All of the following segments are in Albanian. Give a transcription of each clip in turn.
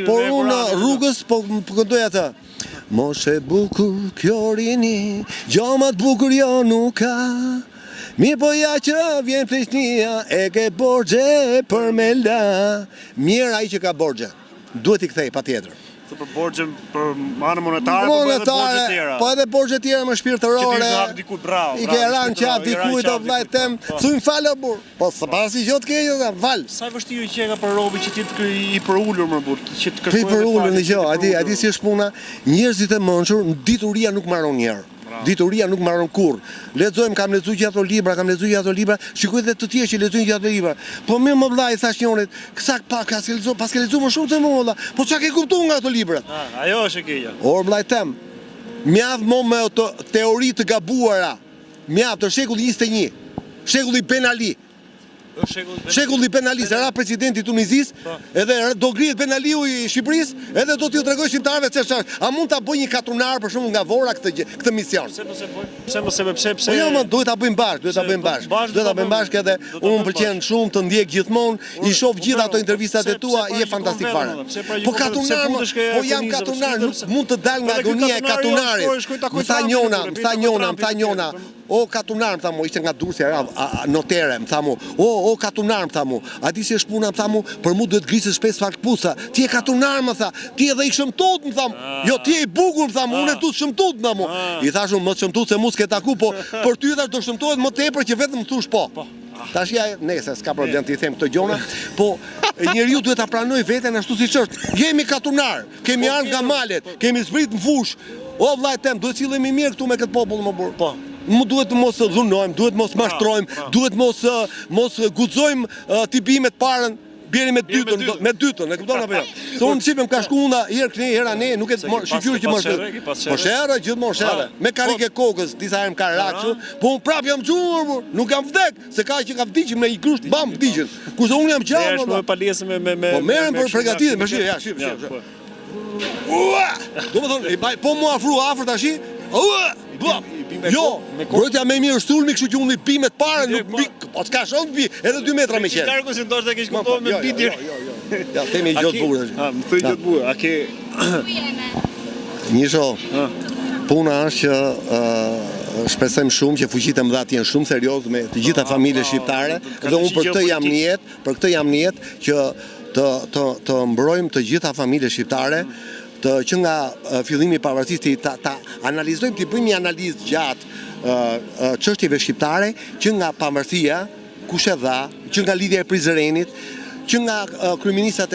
por unë rrugës po këndoj atë. Moshe bukur kjo rini, gjomat bukur jo nuk ka. Mirë po ja që vjen pleqnia, e ke borgje për me la. Mirë ai që ka borgje, duhet i kthej patjetër. Për borgje për anë monetare, po edhe borgje tjera. Po edhe borgje tjera më shpirtërore. Që ti hap dikujt, bravo. I ke ranë qaf dikujt o vllai tem, thuj falë burr. Po s'pasi gjë të keq, fal. Sa vështirë që ka për robi që ti të i përulur më burr, që të kërkojë. Për ulur në gjë, a di si është puna? Njerëzit e mençur, dituria nuk marron njerë. Dituria nuk marron kurr. Lexojmë, kam lexuar gjithë ato libra, shikoj edhe të tjerë që lexojnë gjithë ato libra. Po më vllai thash njërit, "Ksa pak ka lexuar, pas ke lexuar më shumë se mua valla. Po çka ke kuptuar nga ato libra?" Ajo është e keqja. Or vllai tem, mjaft me ato teori të gabuara. Mjaft të shekulli 21, shekulli Ben Ali. Shekulli Ben Ali, se ra presidenti i Tunizis, edhe do grihet Ben Aliu i Shqipërisë, edhe do t'ju tregoj shqiptarëve ç'është. A mund ta bëj një katunar për shembull nga Vora këtë mision? Pse mos e bëj? Pse? Po jo, duhet ta bëjmë bashkë, duhet ta bëjmë bashkë edhe unë pëlqen shumë të ndjek gjithmonë, i shoh gjithë ato intervistat e tua, je fantastik fare. Po katunar, po jam katunar, nuk mund të dal nga agonia e katunarit. Më tha njona, o katunar, më tha mu, ishte nga Durrësi, notere, më tha mu, o katunar, më tha mu, a di si është puna, më tha mu, për mu duhet grisësh 5 fakt pusa, ti e katunar, më tha, ti edhe i shëmtut, më tha mu, jo, ti e i bukur, më tha mu, unë e tu shëmtut, më tha mu, i thashun, më të shëmtut se mu s'ke taku, po për ty edhe do shëmtohet më tepër që vetëm më thush po. Tash ja, nese, s'ka problem t'i them këto gjona, po njeriu duhet ta pranoj veten ashtu siç është. Jemi katunar, kemi ardhur nga malet, kemi zbrit në fush. O vllai tem, duhet sillemi mirë këtu me këtë popull më burr. Po. Mu duhet mos dhunojmë, duhet mos mashtrojmë, duhet mos guxojmë t'i bime të parën, bjeri me dytën, e kupton apo jo? Se unë shipem ka shku una hera ne, nuk e shifyr që më sherë, gjithmonë sherë. Me karike kokës, disa herë më ka rakë, po unë prap jam gjurë, nuk kam vdek, se ka që ka vdiqim me i grusht bam vdiqin. Kurse unë jam gjallë. Është më palesë me po merrem për përgatitje, më shih, ja, shih. Do të thonë, po mu afru afër tash. Jo, brojtja me mirë sulmi, kështu që unë i bimet pare, nuk bi, po s'ka shumë bi, edhe 2 metra me qenë. Qarku si ndoshta ke shkuar me bitir. Ja, themi gjotë bukur. Më thuj gjotë bukur, a ke Nisho, puna është që shpresojmë shumë që fuqitë e mëdha të jenë shumë serioz me të gjitha familjet shqiptare, dhe unë për këtë jam në jetë që të mbrojmë të gjitha familjet shqiptare, që nga fillimi i pavarësisë ta analizojmë, të bëjmë një analizë gjatë çështjeve shqiptare, që nga pavarësia, kush e dha, që nga lidhja e Prizrenit, që nga kryeministrat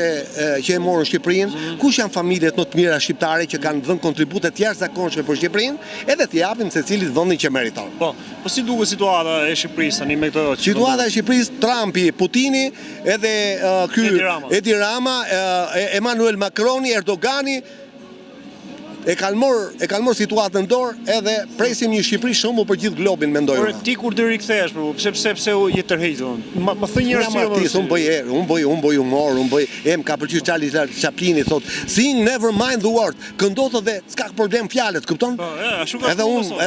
që e morën Shqipërinë, kush janë familjet më të mira shqiptare që kanë dhënë kontribute të jashtëzakonshme për Shqipërinë, edhe t'i japim secilit vendin që meriton. Po si duket situata e Shqipërisë tani me këtë? Situata e Shqipërisë, Trumpi, Putini, edhe Edi Rama, Emmanuel Macroni, Erdogani, e kanë marrë situatën në dorë, edhe presim një Shqipëri shembull për gjithë globin, mendoj unë. Por ti kur të rikthehesh, pse u je tërhequr? Më thënë një arsye. Unë bëj humor, ka pëlqyer Charlie Chaplini thot, "Sing never mind the word." Këndot edhe s'ka problem fjalët, kupton? Edhe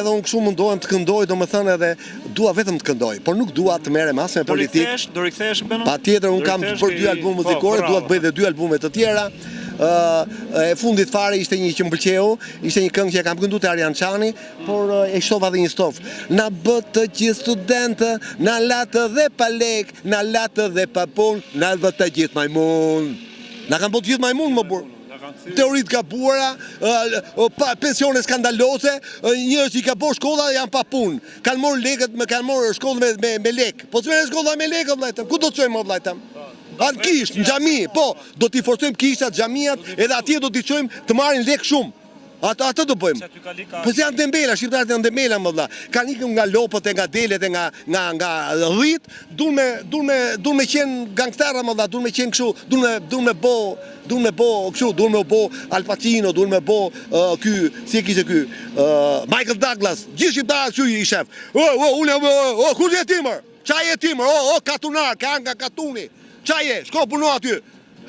unë kështu mundohem të këndoj, domethënë edhe dua vetëm të këndoj, por nuk dua të merrem as me politikë. Do rikthehesh Ben? Patjetër, unë kam për 2 albume muzikore, dua të bëj edhe 2 albume të tjera. E fundit fare ishte një që më pëlqeu, ishte një këngë që e kam kënduar te Arjan Çani, por e shtova dhe një stofë. Na bë të gjithë studentë, na latë dhe pa lek, na latë dhe pa punë, na bë të gjithë majmun. Na kanë bërë të gjithë majmun më burr. Teoritë gabuara, pensione skandalose, njerëz që ka bërë shkolla janë pa punë. Kanë marrë lekët, kanë marrë shkollën me lek. Po s'merr shkolla me lekë vllajtem. Ku do të çojmë vllajtem? Anë kisht, në xhami, po, do t'i forcojmë kishtat, xhamiat, edhe atje do t'i çojmë të marrin lek shumë. Atë do bëjmë. Po si janë dembela, shqiptarët janë dembela më vëlla. Kanë ikën nga lopët e nga delet e nga dhit, duan me qenë gangsterë më vëlla, duan me qenë kështu, duan me bo kështu, duan me bo Al Pacino, duan me bo si e kishte ky, Michael Douglas, gjithë shqiptarët që i shef. Ku je timër? Çaj je timër? Katunar, ka nga katuni. Qaje, shko puno aty.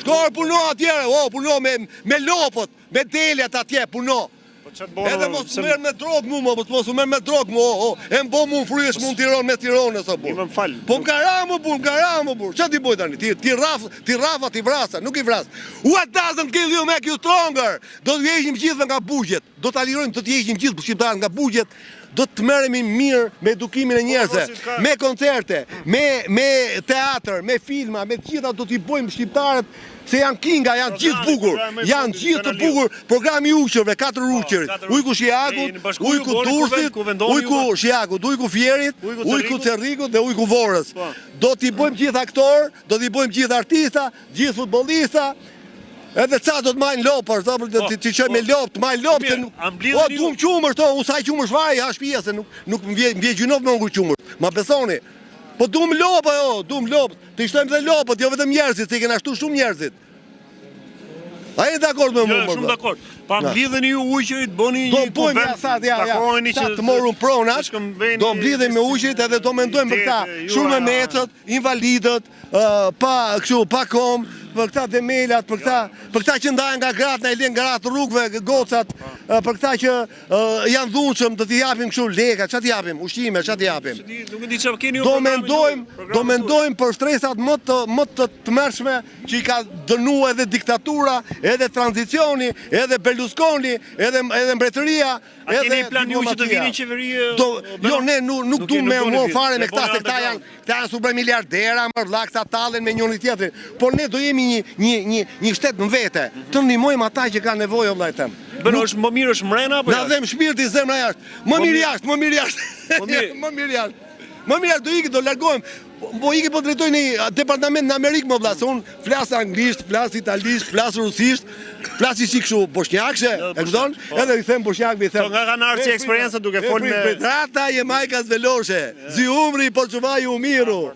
Shko puno atjere, puno me lopët, me delet atje, puno. Edhe mos merr me drogë mua, mos merr me drogë mua. E mbo mu fryesh mu në Tiranë me Tiranën sa burr. Po m'kara më burr. Ç'a ti bëj tani? Ti rrafa ti vrasa, nuk i vras. What doesn't kill you make you stronger. Do të heqim gjithë nga bugjet. Do ta lirojmë, do të heqim gjithë shqiptarët nga bugjet. Do të merremi mirë me edukimin e njerëzve, me koncerte, me teatr, me filma, me të gjitha do t'i bëjmë shqiptarët se janë kinga, janë gjithë bukur, janë gjithë të bukur. Programi uqërve, 4 uqërit, ujku Shiakut, ujku Durrësit, ujku Shiakut, ujku Fierit, ujku Cerrikut dhe ujku Vorrës. Do t'i bëjmë gjithë aktor, do t'i bëjmë gjithë artista, gjithë futbollista. Edhe ca do të majnë lopër, ti qoj me lopë, të majnë lopë, o, dumë qumër, usaj qumër shvaj, ha shpia, se nuk më vje gjynov me ungu qumër, ma besoni. Po dumë lopë, dumë lopë, të ishtojmë dhe lopët, jo vetëm njerëzit, se i kena shtu shumë njerëzit. A e dakord me më mërë? Shumë dakord. Pa mblidheni ju ujqërit, bëni një konvent, sa të morun pronat, do mblidhemi me ujqërit edhe do mendojmë për këta, shumë e mecët, invalidët, pa kom, për këta demelat, për këta që ndajnë nga gratë, na i len nga ratë rrugëve, gocat, për këta që janë dhunshëm, do t'i japim kështu leka, ç'a t'i japim, ushqime, ç'a t'i japim. Do mendojmë për stresat më të tmerrshme që i ka dënuar edhe diktatura, edhe tranzicioni, edhe Berlusconi, edhe mbretëria, a keni plan ju që të vini në qeveri? Jo, ne nuk duam me humor fare me këta, se këta janë super miliardera, mërlla, këta tallen me njëri tjetrin. Por ne do jemi një shtet në vete, të ndihmojmë ata që kanë nevojë vëllai tem. Bën është më mirë është mrena apo? Na dhem shpirti zemra jashtë. Më mirë jashtë. Më mirë do iki, do largohem. Po iki po drejtoj në departament në Amerikë më vëlla, se unë flas anglisht, flas italisht, flas rusisht, flas si kështu bosnjakse, e kupton? Edhe i them bosnjakëve, i them. Nga kanë ardhur si eksperiencë duke folur me Trata je majka zveloshe. Zi umri po çuvaj u miru.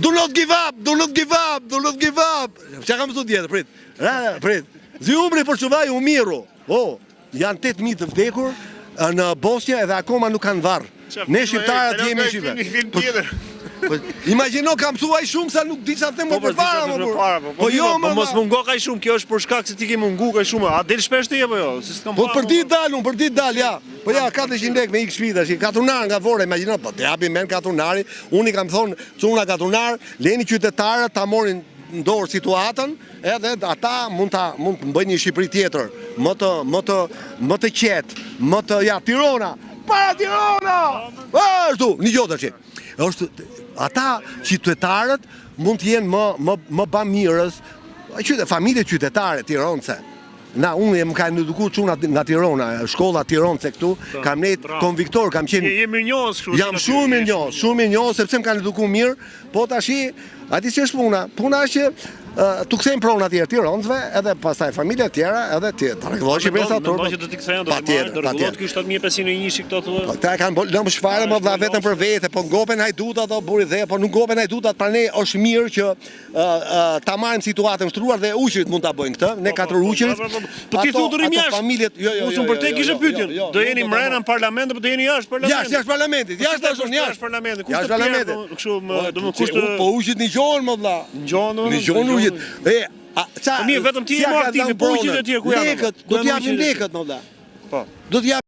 Do not give up, do not give up, do not give up. Çka kam thënë tjetër, prit. Zi umri po çuvaj u miru. Janë 8.000 të vdekur në Bosnjë edhe akoma nuk kanë varr. Ne shqiptarët jemi shqipe. Imagjino kam mësuar shumë sa nuk di sa them më përpara më burr. Po jo, mos mungo kaq shumë, kjo është për shkak se ti ke mungu kaq shumë. A del shpesh ti apo jo? Po për ditë dal, ja. Po ja 400 lekë me x shpita, si katunar nga Vora, imagjino, po të japim men katunari. Unë i kam thonë, çuna katunar, leni qytetarët ta morin në dorë situatën, edhe ata mund të bëjnë një Shqipëri tjetër, më të qetë, më të Tirana, para Tirana! Ashtu, një gjotë që. Ata qytetarët mund të jenë më bamirës, familje qytetare tironëse. Unë më kanë edukuar çuna nga Tirana, shkolla Tiranëse këtu, kam nejtë konviktor, kam qenë. Jam shumë i njohur sepse më kanë edukuar mirë, po tashi, a di ç'është puna? Puna është që tu kthejmë pronat e tiranësve, edhe pastaj familja tjera, edhe ta rregullosh shqiptarët ato. Do të kthejnë, do të rregullohet ky 7501 këto thua. Ata kanë lëmë shfarë më vëlla vetëm për vete, po ngopen hajduta ato buri dhe, po nuk ngopen hajdutat, pra ne është mirë që ta marrim situatën shtruar dhe uqërit mund ta bëjnë këtë, ne 4 uqërit. Po ti thuturim jashtë. Familjet, jo. Unë për te kishe pyetjen. Do jeni mrena në parlament apo do jeni jashtë parlamentit? Jashtë parlamentit. Jashtë parlamentit. Jashtë parlamentit. Kështu do të kushto. Po uqit ngjohen më vëlla. Ngjohen uqit. Mirë, vetëm ti je më aktiv, po uqit e tjerë ku janë? Do t'japim lekët më vëlla. Po. Do t'japim